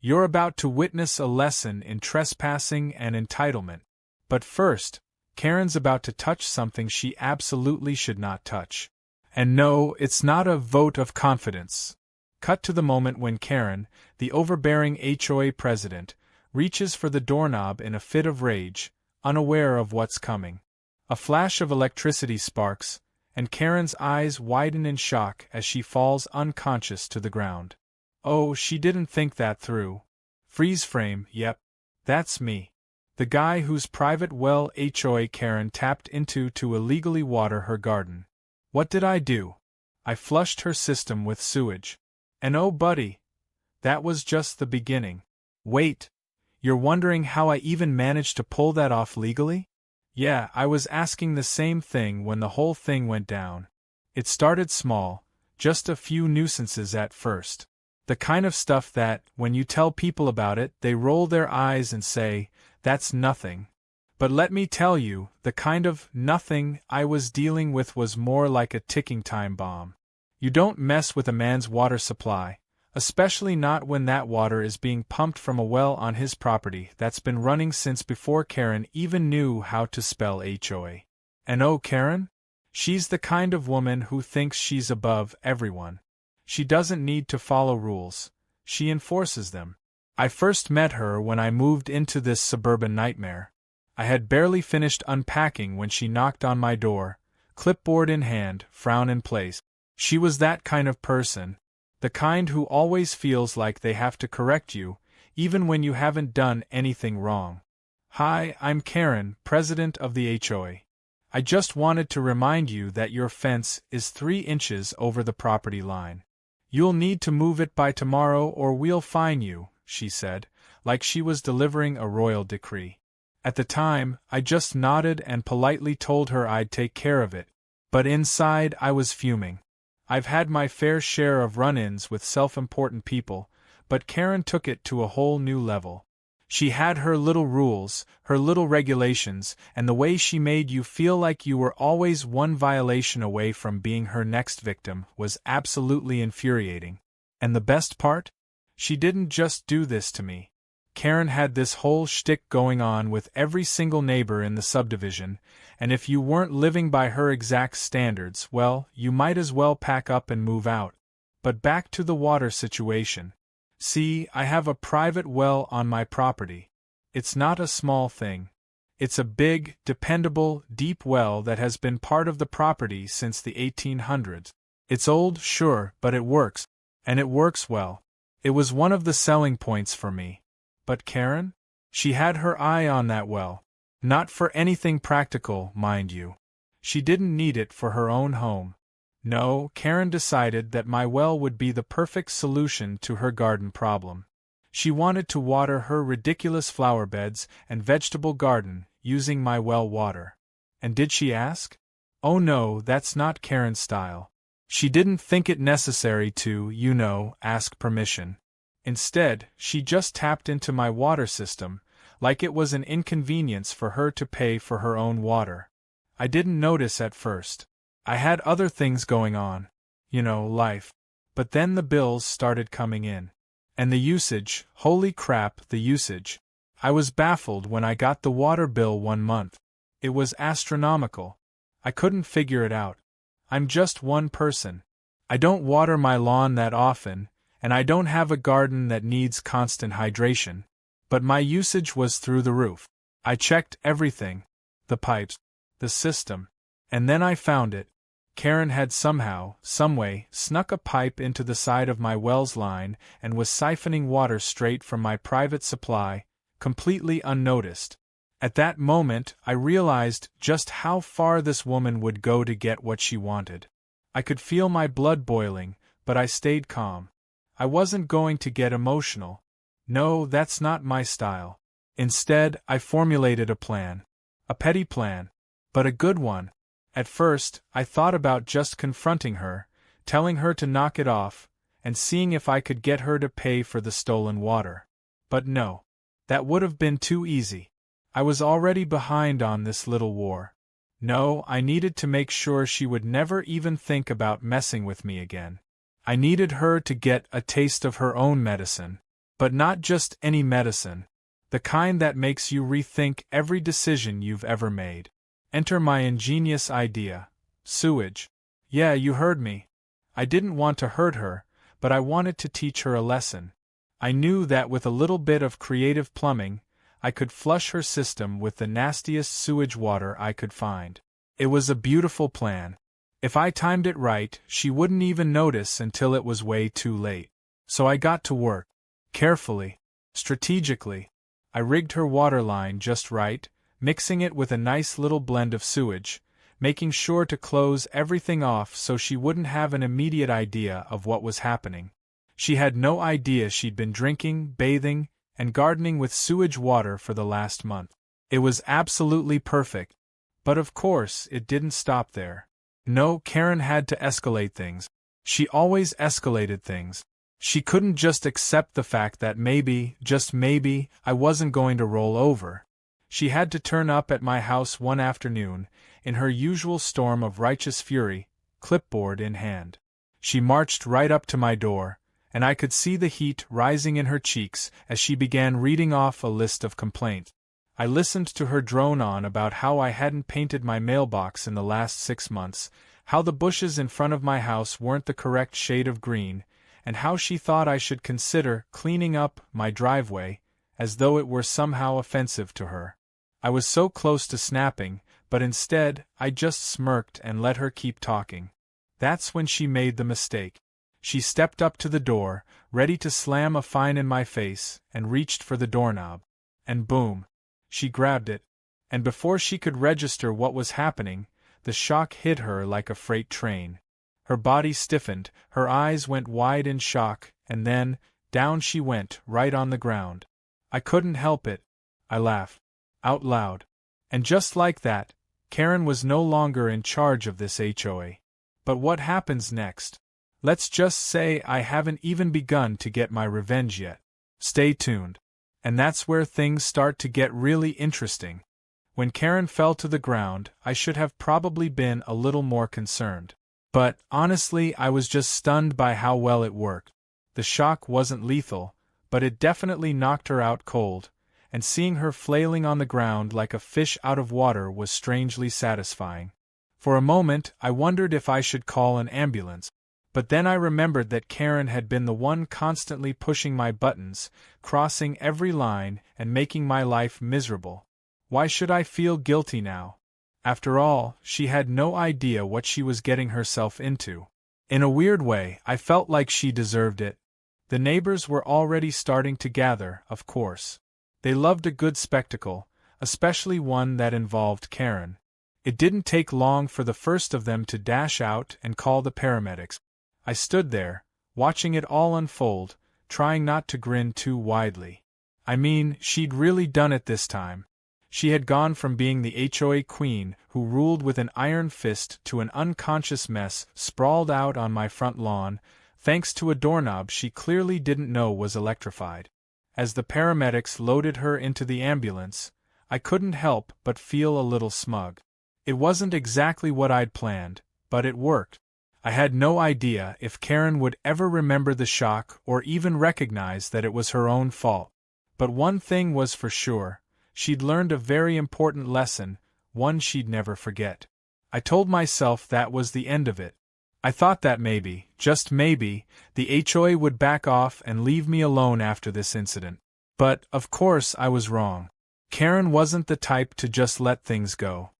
You're about to witness a lesson in trespassing and entitlement. But first, Karen's about to touch something she absolutely should not touch. And no, it's not a vote of confidence. Cut to the moment when Karen, the overbearing HOA president, reaches for the doorknob in a fit of rage, unaware of what's coming. A flash of electricity sparks, and Karen's eyes widen in shock as she falls unconscious to the ground. Oh, she didn't think that through. Freeze frame, yep. That's me. The guy whose private well HOA Karen tapped into to illegally water her garden. What did I do? I flushed her system with sewage. And oh buddy, that was just the beginning. Wait, you're wondering how I even managed to pull that off legally? Yeah, I was asking the same thing when the whole thing went down. It started small, just a few nuisances at first. The kind of stuff that, when you tell people about it, they roll their eyes and say, "That's nothing." But let me tell you, the kind of nothing I was dealing with was more like a ticking time bomb. You don't mess with a man's water supply, especially not when that water is being pumped from a well on his property that's been running since before Karen even knew how to spell HOA. And oh, Karen? She's the kind of woman who thinks she's above everyone. She doesn't need to follow rules, she enforces them. I first met her when I moved into this suburban nightmare. I had barely finished unpacking when she knocked on my door, clipboard in hand, frown in place. She was that kind of person, the kind who always feels like they have to correct you, even when you haven't done anything wrong. Hi, I'm Karen, president of the HOA. I just wanted to remind you that your fence is 3 inches over the property line. You'll need to move it by tomorrow or we'll fine you, she said, like she was delivering a royal decree. At the time, I just nodded and politely told her I'd take care of it, but inside I was fuming. I've had my fair share of run-ins with self-important people, but Karen took it to a whole new level. She had her little rules, her little regulations, and the way she made you feel like you were always one violation away from being her next victim was absolutely infuriating. And the best part? She didn't just do this to me. Karen had this whole shtick going on with every single neighbor in the subdivision, and if you weren't living by her exact standards, well, you might as well pack up and move out. But back to the water situation. See, I have a private well on my property. It's not a small thing. It's a big, dependable, deep well that has been part of the property since the 1800s. It's old, sure, but it works. And it works well. It was one of the selling points for me. But Karen? She had her eye on that well. Not for anything practical, mind you. She didn't need it for her own home. No, Karen decided that my well would be the perfect solution to her garden problem. She wanted to water her ridiculous flower beds and vegetable garden using my well water. And did she ask? Oh no, that's not Karen's style. She didn't think it necessary to, ask permission. Instead, she just tapped into my water system, like it was an inconvenience for her to pay for her own water. I didn't notice at first. I had other things going on. Life. But then the bills started coming in. And the usage, holy crap, the usage. I was baffled when I got the water bill one month. It was astronomical. I couldn't figure it out. I'm just one person. I don't water my lawn that often, and I don't have a garden that needs constant hydration. But my usage was through the roof. I checked everything. The pipes. The system. And then I found it. Karen had somehow, someway, snuck a pipe into the side of my well's line and was siphoning water straight from my private supply, completely unnoticed. At that moment, I realized just how far this woman would go to get what she wanted. I could feel my blood boiling, but I stayed calm. I wasn't going to get emotional. No, that's not my style. Instead, I formulated a plan. A petty plan. But a good one. At first, I thought about just confronting her, telling her to knock it off, and seeing if I could get her to pay for the stolen water. But no. That would have been too easy. I was already behind on this little war. No, I needed to make sure she would never even think about messing with me again. I needed her to get a taste of her own medicine. But not just any medicine. The kind that makes you rethink every decision you've ever made. Enter my ingenious idea. Sewage. Yeah, you heard me. I didn't want to hurt her, but I wanted to teach her a lesson. I knew that with a little bit of creative plumbing, I could flush her system with the nastiest sewage water I could find. It was a beautiful plan. If I timed it right, she wouldn't even notice until it was way too late. So I got to work. Carefully. Strategically. I rigged her water line just right, mixing it with a nice little blend of sewage, making sure to close everything off so she wouldn't have an immediate idea of what was happening. She had no idea she'd been drinking, bathing, and gardening with sewage water for the last month. It was absolutely perfect. But of course, it didn't stop there. No, Karen had to escalate things. She always escalated things. She couldn't just accept the fact that maybe, just maybe, I wasn't going to roll over. She had to turn up at my house one afternoon, in her usual storm of righteous fury, clipboard in hand. She marched right up to my door, and I could see the heat rising in her cheeks as she began reading off a list of complaints. I listened to her drone on about how I hadn't painted my mailbox in the last 6 months, how the bushes in front of my house weren't the correct shade of green, and how she thought I should consider cleaning up my driveway, as though it were somehow offensive to her. I was so close to snapping, but instead, I just smirked and let her keep talking. That's when she made the mistake. She stepped up to the door, ready to slam a fine in my face, and reached for the doorknob. And boom! She grabbed it. And before she could register what was happening, the shock hit her like a freight train. Her body stiffened, her eyes went wide in shock, and then, down she went, right on the ground. I couldn't help it. I laughed. Out loud. And just like that, Karen was no longer in charge of this HOA. But what happens next? Let's just say I haven't even begun to get my revenge yet. Stay tuned. And that's where things start to get really interesting. When Karen fell to the ground, I should have probably been a little more concerned. But, honestly, I was just stunned by how well it worked. The shock wasn't lethal, but it definitely knocked her out cold, and seeing her flailing on the ground like a fish out of water was strangely satisfying. For a moment, I wondered if I should call an ambulance. But then I remembered that Karen had been the one constantly pushing my buttons, crossing every line, and making my life miserable. Why should I feel guilty now? After all, she had no idea what she was getting herself into. In a weird way, I felt like she deserved it. The neighbors were already starting to gather, of course. They loved a good spectacle, especially one that involved Karen. It didn't take long for the first of them to dash out and call the paramedics. I stood there, watching it all unfold, trying not to grin too widely. I mean, she'd really done it this time. She had gone from being the HOA queen who ruled with an iron fist to an unconscious mess sprawled out on my front lawn, thanks to a doorknob she clearly didn't know was electrified. As the paramedics loaded her into the ambulance, I couldn't help but feel a little smug. It wasn't exactly what I'd planned, but it worked. I had no idea if Karen would ever remember the shock or even recognize that it was her own fault. But one thing was for sure, she'd learned a very important lesson, one she'd never forget. I told myself that was the end of it. I thought that maybe, just maybe, the HOA would back off and leave me alone after this incident. But, of course, I was wrong. Karen wasn't the type to just let things go.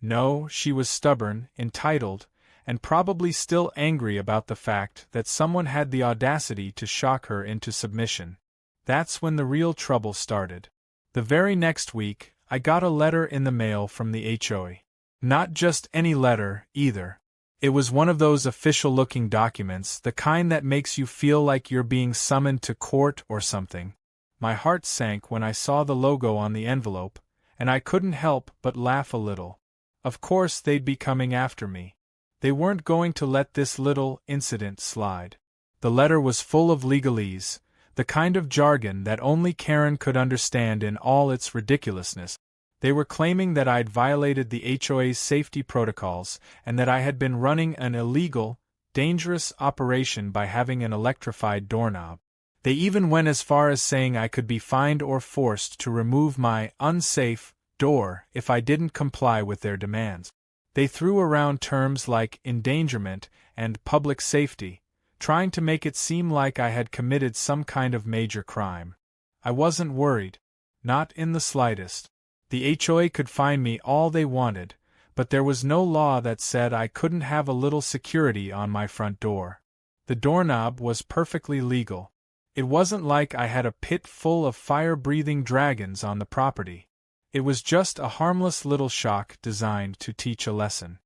No, she was stubborn, entitled, and probably still angry about the fact that someone had the audacity to shock her into submission. That's when the real trouble started. The very next week, I got a letter in the mail from the HOA. Not just any letter, either. It was one of those official-looking documents, the kind that makes you feel like you're being summoned to court or something. My heart sank when I saw the logo on the envelope, and I couldn't help but laugh a little. Of course they'd be coming after me. They weren't going to let this little incident slide. The letter was full of legalese, the kind of jargon that only Karen could understand in all its ridiculousness. They were claiming that I'd violated the HOA's safety protocols and that I had been running an illegal, dangerous operation by having an electrified doorknob. They even went as far as saying I could be fined or forced to remove my unsafe door if I didn't comply with their demands. They threw around terms like endangerment and public safety, trying to make it seem like I had committed some kind of major crime. I wasn't worried. Not in the slightest. The HOA could fine me all they wanted, but there was no law that said I couldn't have a little security on my front door. The doorknob was perfectly legal. It wasn't like I had a pit full of fire-breathing dragons on the property. It was just a harmless little shock designed to teach a lesson.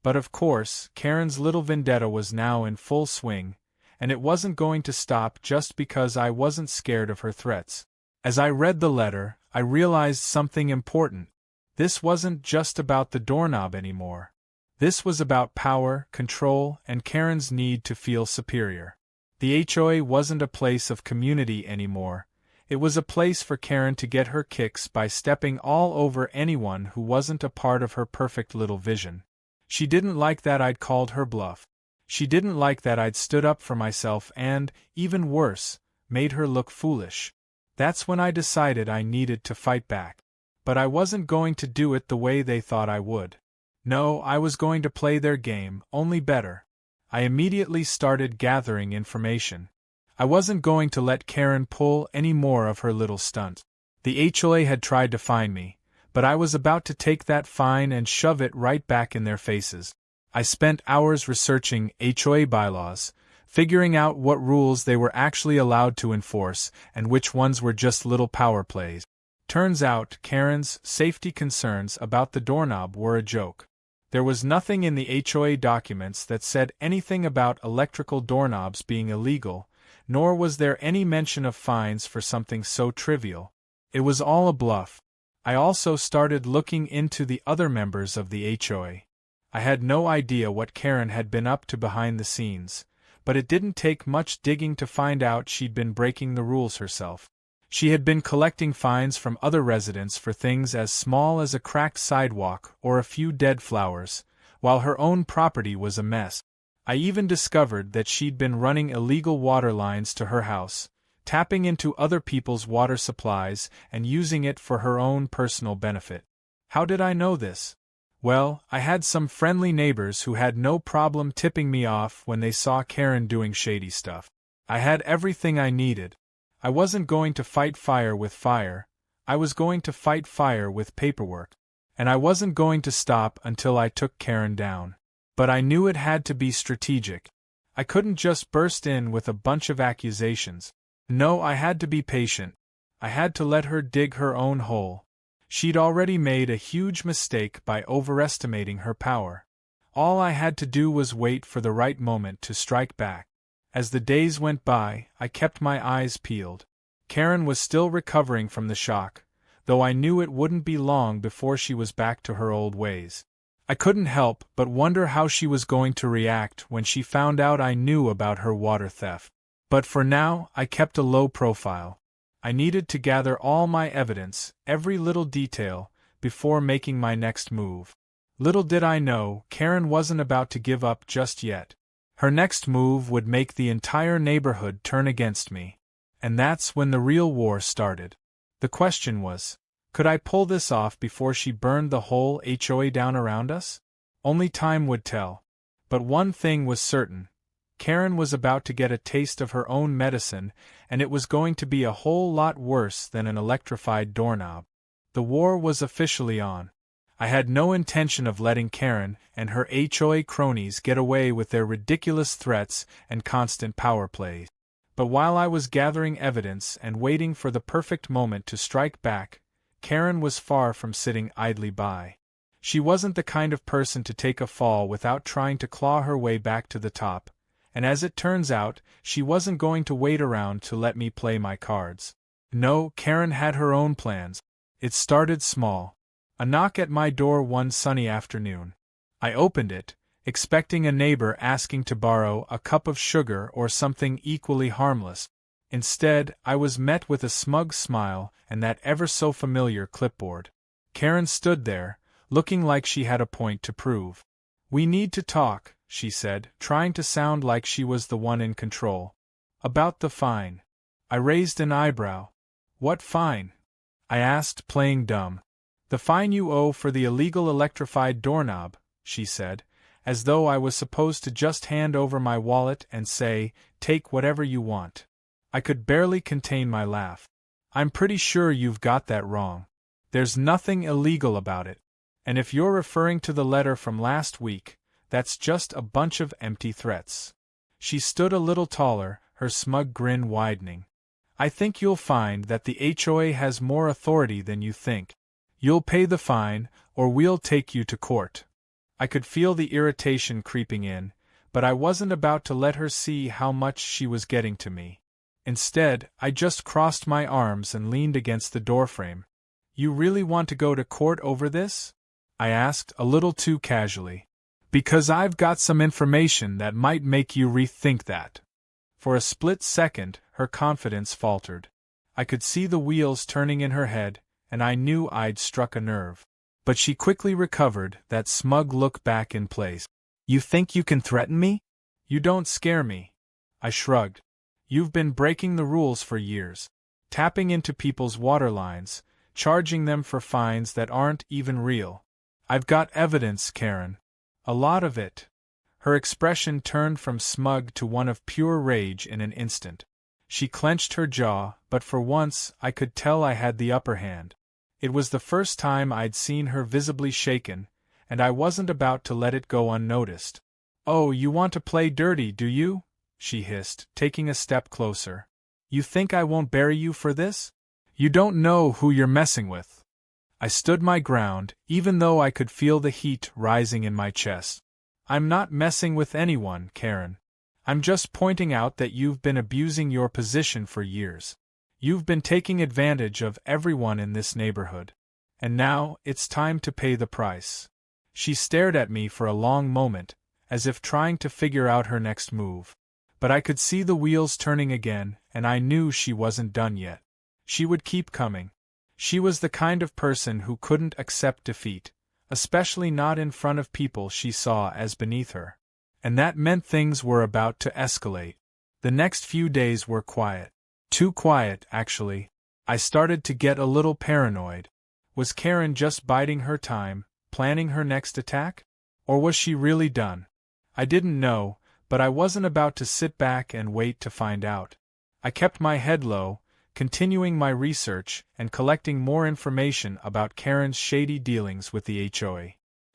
But of course, Karen's little vendetta was now in full swing, and it wasn't going to stop just because I wasn't scared of her threats. As I read the letter, I realized something important. This wasn't just about the doorknob anymore. This was about power, control, and Karen's need to feel superior. The HOA wasn't a place of community anymore. It was a place for Karen to get her kicks by stepping all over anyone who wasn't a part of her perfect little vision. She didn't like that I'd called her bluff. She didn't like that I'd stood up for myself and, even worse, made her look foolish. That's when I decided I needed to fight back. But I wasn't going to do it the way they thought I would. No, I was going to play their game, only better. I immediately started gathering information. I wasn't going to let Karen pull any more of her little stunt. The HOA had tried to fine me, but I was about to take that fine and shove it right back in their faces. I spent hours researching HOA bylaws, figuring out what rules they were actually allowed to enforce and which ones were just little power plays. Turns out Karen's safety concerns about the doorknob were a joke. There was nothing in the HOA documents that said anything about electrical doorknobs being illegal, nor was there any mention of fines for something so trivial. It was all a bluff. I also started looking into the other members of the HOA. I had no idea what Karen had been up to behind the scenes, but it didn't take much digging to find out she'd been breaking the rules herself. She had been collecting fines from other residents for things as small as a cracked sidewalk or a few dead flowers, while her own property was a mess. I even discovered that she'd been running illegal water lines to her house, tapping into other people's water supplies and using it for her own personal benefit. How did I know this? Well, I had some friendly neighbors who had no problem tipping me off when they saw Karen doing shady stuff. I had everything I needed. I wasn't going to fight fire with fire, I was going to fight fire with paperwork. And I wasn't going to stop until I took Karen down. But I knew it had to be strategic. I couldn't just burst in with a bunch of accusations. No, I had to be patient. I had to let her dig her own hole. She'd already made a huge mistake by overestimating her power. All I had to do was wait for the right moment to strike back. As the days went by, I kept my eyes peeled. Karen was still recovering from the shock, though I knew it wouldn't be long before she was back to her old ways. I couldn't help but wonder how she was going to react when she found out I knew about her water theft. But for now, I kept a low profile. I needed to gather all my evidence, every little detail, before making my next move. Little did I know, Karen wasn't about to give up just yet. Her next move would make the entire neighborhood turn against me. And that's when the real war started. The question was, could I pull this off before she burned the whole HOA down around us? Only time would tell. But one thing was certain. Karen was about to get a taste of her own medicine, and it was going to be a whole lot worse than an electrified doorknob. The war was officially on. I had no intention of letting Karen and her HOA cronies get away with their ridiculous threats and constant power plays. But while I was gathering evidence and waiting for the perfect moment to strike back, Karen was far from sitting idly by. She wasn't the kind of person to take a fall without trying to claw her way back to the top, and as it turns out, she wasn't going to wait around to let me play my cards. No, Karen had her own plans. It started small. A knock at my door one sunny afternoon. I opened it, expecting a neighbor asking to borrow a cup of sugar or something equally harmless. Instead, I was met with a smug smile and that ever-so-familiar clipboard. Karen stood there, looking like she had a point to prove. "We need to talk," she said, trying to sound like she was the one in control. "About the fine." I raised an eyebrow. What fine? I asked, playing dumb. The fine you owe for the illegal electrified doorknob, she said, as though I was supposed to just hand over my wallet and say, take whatever you want. I could barely contain my laugh. I'm pretty sure you've got that wrong. There's nothing illegal about it. And if you're referring to the letter from last week, that's just a bunch of empty threats. She stood a little taller, her smug grin widening. I think you'll find that the HOA has more authority than you think. You'll pay the fine, or we'll take you to court. I could feel the irritation creeping in, but I wasn't about to let her see how much she was getting to me. Instead, I just crossed my arms and leaned against the doorframe. You really want to go to court over this? I asked, a little too casually. Because I've got some information that might make you rethink that. For a split second, her confidence faltered. I could see the wheels turning in her head, and I knew I'd struck a nerve. But she quickly recovered, that smug look back in place. You think you can threaten me? You don't scare me. I shrugged. You've been breaking the rules for years. Tapping into people's water lines, charging them for fines that aren't even real. I've got evidence, Karen. A lot of it. Her expression turned from smug to one of pure rage in an instant. She clenched her jaw, but for once I could tell I had the upper hand. It was the first time I'd seen her visibly shaken, and I wasn't about to let it go unnoticed. Oh, you want to play dirty, do you? She hissed, taking a step closer. You think I won't bury you for this? You don't know who you're messing with. I stood my ground, even though I could feel the heat rising in my chest. I'm not messing with anyone, Karen. I'm just pointing out that you've been abusing your position for years. You've been taking advantage of everyone in this neighborhood. And now, it's time to pay the price. She stared at me for a long moment, as if trying to figure out her next move. But I could see the wheels turning again, and I knew she wasn't done yet. She would keep coming. She was the kind of person who couldn't accept defeat, especially not in front of people she saw as beneath her. And that meant things were about to escalate. The next few days were quiet. Too quiet, actually. I started to get a little paranoid. Was Karen just biding her time, planning her next attack? Or was she really done? I didn't know, but I wasn't about to sit back and wait to find out. I kept my head low, continuing my research and collecting more information about Karen's shady dealings with the HOA.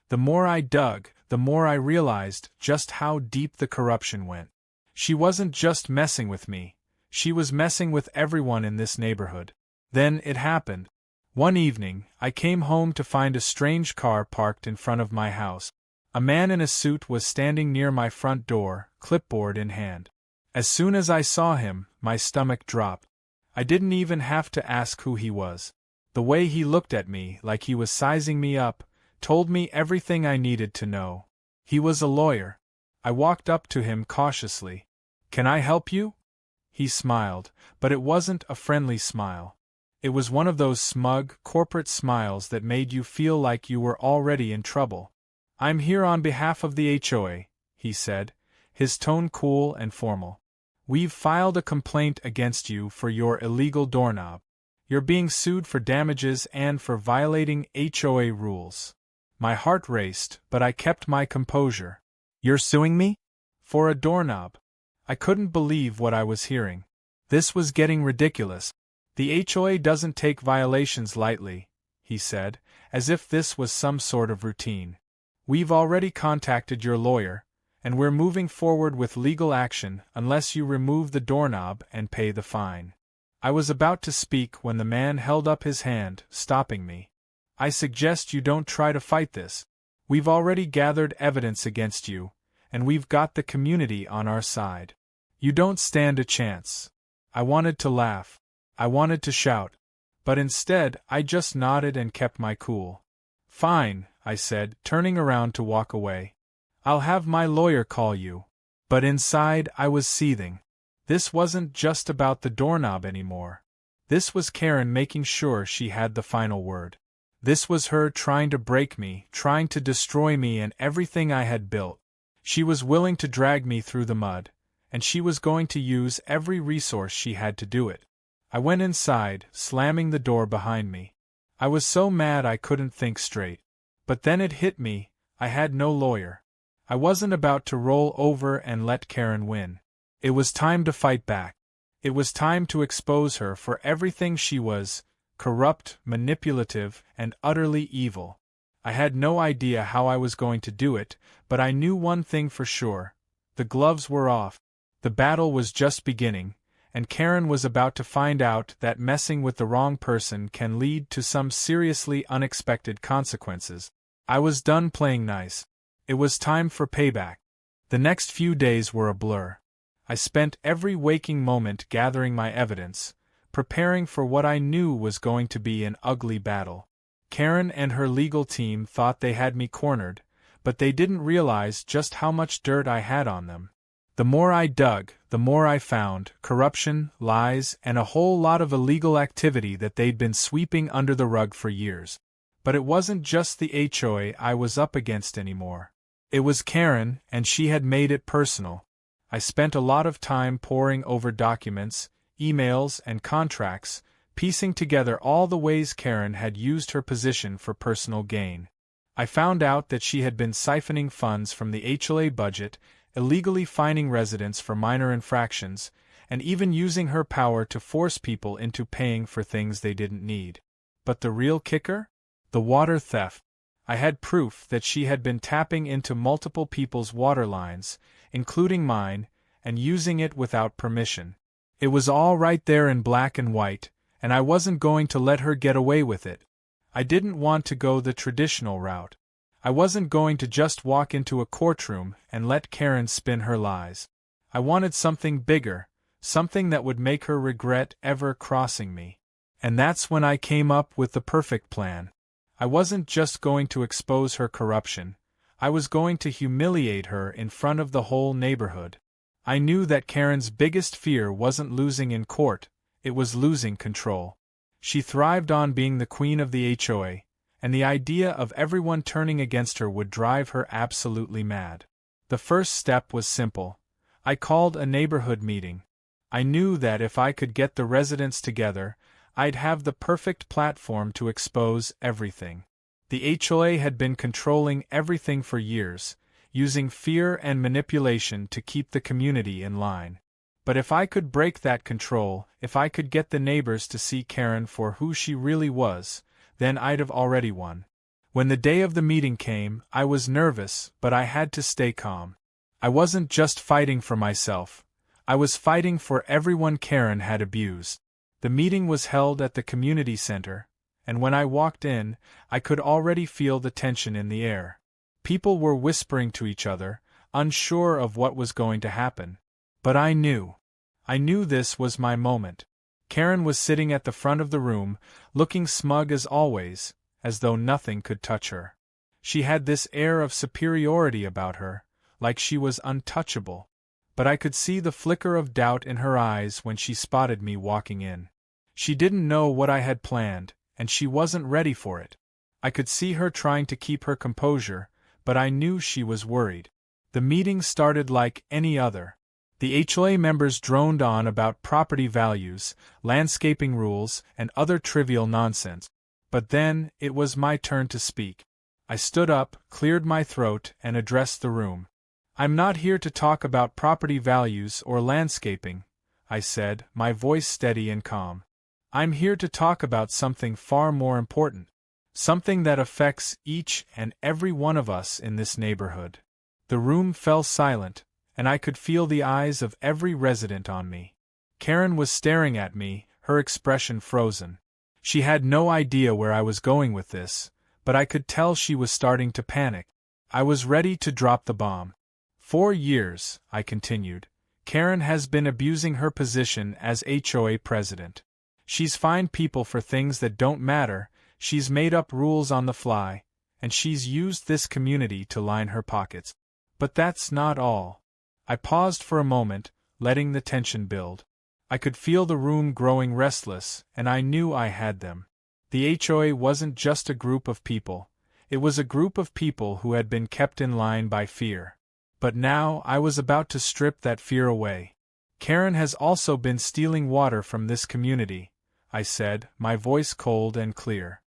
The more I dug, the more I realized just how deep the corruption went. She wasn't just messing with me, she was messing with everyone in this neighborhood. Then it happened. One evening, I came home to find a strange car parked in front of my house. A man in a suit was standing near my front door, clipboard in hand. As soon as I saw him, my stomach dropped. I didn't even have to ask who he was. The way he looked at me, like he was sizing me up, told me everything I needed to know. He was a lawyer. I walked up to him cautiously. "Can I help you?" He smiled, but it wasn't a friendly smile. It was one of those smug, corporate smiles that made you feel like you were already in trouble. "I'm here on behalf of the HOA," he said, his tone cool and formal. "We've filed a complaint against you for your illegal doorknob. You're being sued for damages and for violating HOA rules." My heart raced, but I kept my composure. "You're suing me? For a doorknob?" I couldn't believe what I was hearing. This was getting ridiculous. "The HOA doesn't take violations lightly," he said, as if this was some sort of routine. "We've already contacted your lawyer, and we're moving forward with legal action unless you remove the doorknob and pay the fine." I was about to speak when the man held up his hand, stopping me. "I suggest you don't try to fight this. We've already gathered evidence against you, and we've got the community on our side. You don't stand a chance." I wanted to laugh. I wanted to shout. But instead, I just nodded and kept my cool. "Fine," I said, turning around to walk away. "I'll have my lawyer call you." But inside, I was seething. This wasn't just about the doorknob anymore. This was Karen making sure she had the final word. This was her trying to break me, trying to destroy me and everything I had built. She was willing to drag me through the mud, and she was going to use every resource she had to do it. I went inside, slamming the door behind me. I was so mad I couldn't think straight. But then it hit me, I had no lawyer. I wasn't about to roll over and let Karen win. It was time to fight back. It was time to expose her for everything she was: corrupt, manipulative, and utterly evil. I had no idea how I was going to do it, but I knew one thing for sure. The gloves were off. The battle was just beginning, and Karen was about to find out that messing with the wrong person can lead to some seriously unexpected consequences. I was done playing nice. It was time for payback. The next few days were a blur. I spent every waking moment gathering my evidence, preparing for what I knew was going to be an ugly battle. Karen and her legal team thought they had me cornered, but they didn't realize just how much dirt I had on them. The more I dug, the more I found: corruption, lies, and a whole lot of illegal activity that they'd been sweeping under the rug for years. But it wasn't just the HOA I was up against anymore. It was Karen, and she had made it personal. I spent a lot of time poring over documents, emails, and contracts, piecing together all the ways Karen had used her position for personal gain. I found out that she had been siphoning funds from the HOA budget, illegally fining residents for minor infractions, and even using her power to force people into paying for things they didn't need. But the real kicker? The water theft. I had proof that she had been tapping into multiple people's water lines, including mine, and using it without permission. It was all right there in black and white, and I wasn't going to let her get away with it. I didn't want to go the traditional route. I wasn't going to just walk into a courtroom and let Karen spin her lies. I wanted something bigger, something that would make her regret ever crossing me. And that's when I came up with the perfect plan. I wasn't just going to expose her corruption, I was going to humiliate her in front of the whole neighborhood. I knew that Karen's biggest fear wasn't losing in court, it was losing control. She thrived on being the queen of the HOA, and the idea of everyone turning against her would drive her absolutely mad. The first step was simple. I called a neighborhood meeting. I knew that if I could get the residents together, I'd have the perfect platform to expose everything. The HOA had been controlling everything for years, using fear and manipulation to keep the community in line. But if I could break that control, if I could get the neighbors to see Karen for who she really was, then I'd have already won. When the day of the meeting came, I was nervous, but I had to stay calm. I wasn't just fighting for myself. I was fighting for everyone Karen had abused. The meeting was held at the community center, and when I walked in, I could already feel the tension in the air. People were whispering to each other, unsure of what was going to happen. But I knew this was my moment. Karen was sitting at the front of the room, looking smug as always, as though nothing could touch her. She had this air of superiority about her, like she was untouchable. But I could see the flicker of doubt in her eyes when she spotted me walking in. She didn't know what I had planned, and she wasn't ready for it. I could see her trying to keep her composure, but I knew she was worried. The meeting started like any other. The HOA members droned on about property values, landscaping rules, and other trivial nonsense. But then, it was my turn to speak. I stood up, cleared my throat, and addressed the room. "I'm not here to talk about property values or landscaping," I said, my voice steady and calm. "I'm here to talk about something far more important. Something that affects each and every one of us in this neighborhood." The room fell silent, and I could feel the eyes of every resident on me. Karen was staring at me, her expression frozen. She had no idea where I was going with this, but I could tell she was starting to panic. I was ready to drop the bomb. "For years," I continued, "Karen has been abusing her position as HOA president. She's fined people for things that don't matter, she's made up rules on the fly, and she's used this community to line her pockets. But that's not all." I paused for a moment, letting the tension build. I could feel the room growing restless, and I knew I had them. The HOA wasn't just a group of people, it was a group of people who had been kept in line by fear. But now I was about to strip that fear away. Karen has also been stealing water from this community, I said, my voice cold and clear.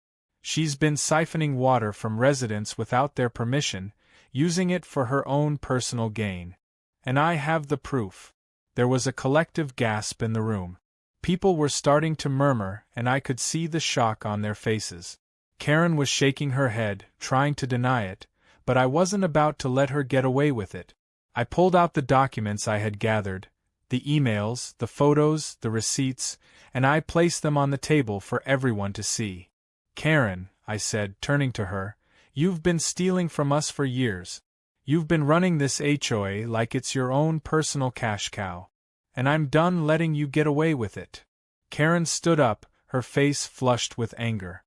She's been siphoning water from residents without their permission, using it for her own personal gain. And I have the proof. There was a collective gasp in the room. People were starting to murmur, and I could see the shock on their faces. Karen was shaking her head, trying to deny it, but I wasn't about to let her get away with it. I pulled out the documents I had gathered, the emails, the photos, the receipts, and I placed them on the table for everyone to see. Karen, I said, turning to her, you've been stealing from us for years. You've been running this HOA like it's your own personal cash cow. And I'm done letting you get away with it. Karen stood up, her face flushed with anger.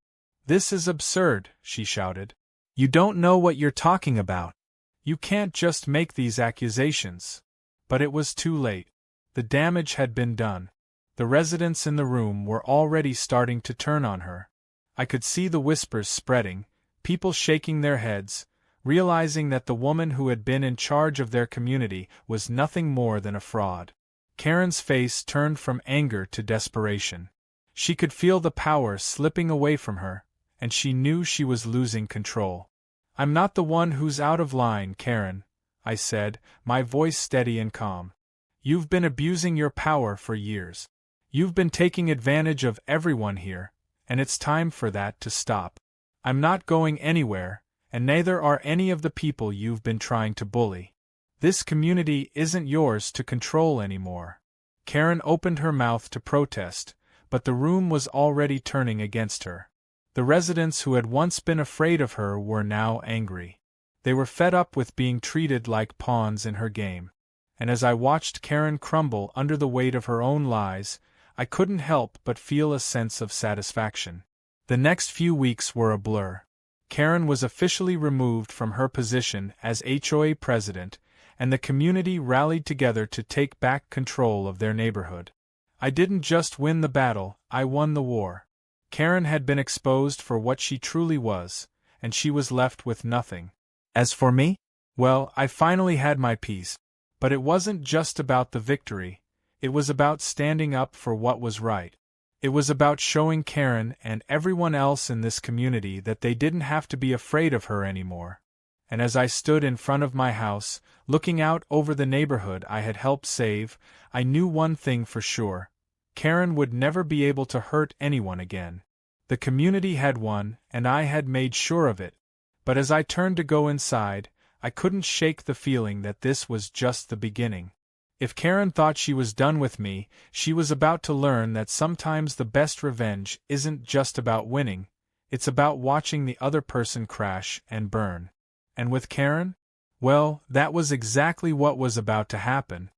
This is absurd, she shouted. You don't know what you're talking about. You can't just make these accusations. But it was too late. The damage had been done. The residents in the room were already starting to turn on her. I could see the whispers spreading, people shaking their heads, realizing that the woman who had been in charge of their community was nothing more than a fraud. Karen's face turned from anger to desperation. She could feel the power slipping away from her, and she knew she was losing control. I'm not the one who's out of line, Karen, I said, my voice steady and calm. You've been abusing your power for years. You've been taking advantage of everyone here, and it's time for that to stop. I'm not going anywhere, and neither are any of the people you've been trying to bully. This community isn't yours to control anymore. Karen opened her mouth to protest, but the room was already turning against her. The residents who had once been afraid of her were now angry. They were fed up with being treated like pawns in her game. And as I watched Karen crumble under the weight of her own lies, I couldn't help but feel a sense of satisfaction. The next few weeks were a blur. Karen was officially removed from her position as HOA president, and the community rallied together to take back control of their neighborhood. I didn't just win the battle, I won the war. Karen had been exposed for what she truly was, and she was left with nothing. As for me? Well, I finally had my peace. But it wasn't just about the victory, it was about standing up for what was right. It was about showing Karen and everyone else in this community that they didn't have to be afraid of her anymore. And as I stood in front of my house, looking out over the neighborhood I had helped save, I knew one thing for sure. Karen would never be able to hurt anyone again. The community had won, and I had made sure of it. But as I turned to go inside, I couldn't shake the feeling that this was just the beginning. If Karen thought she was done with me, she was about to learn that sometimes the best revenge isn't just about winning, it's about watching the other person crash and burn. And with Karen? Well, that was exactly what was about to happen.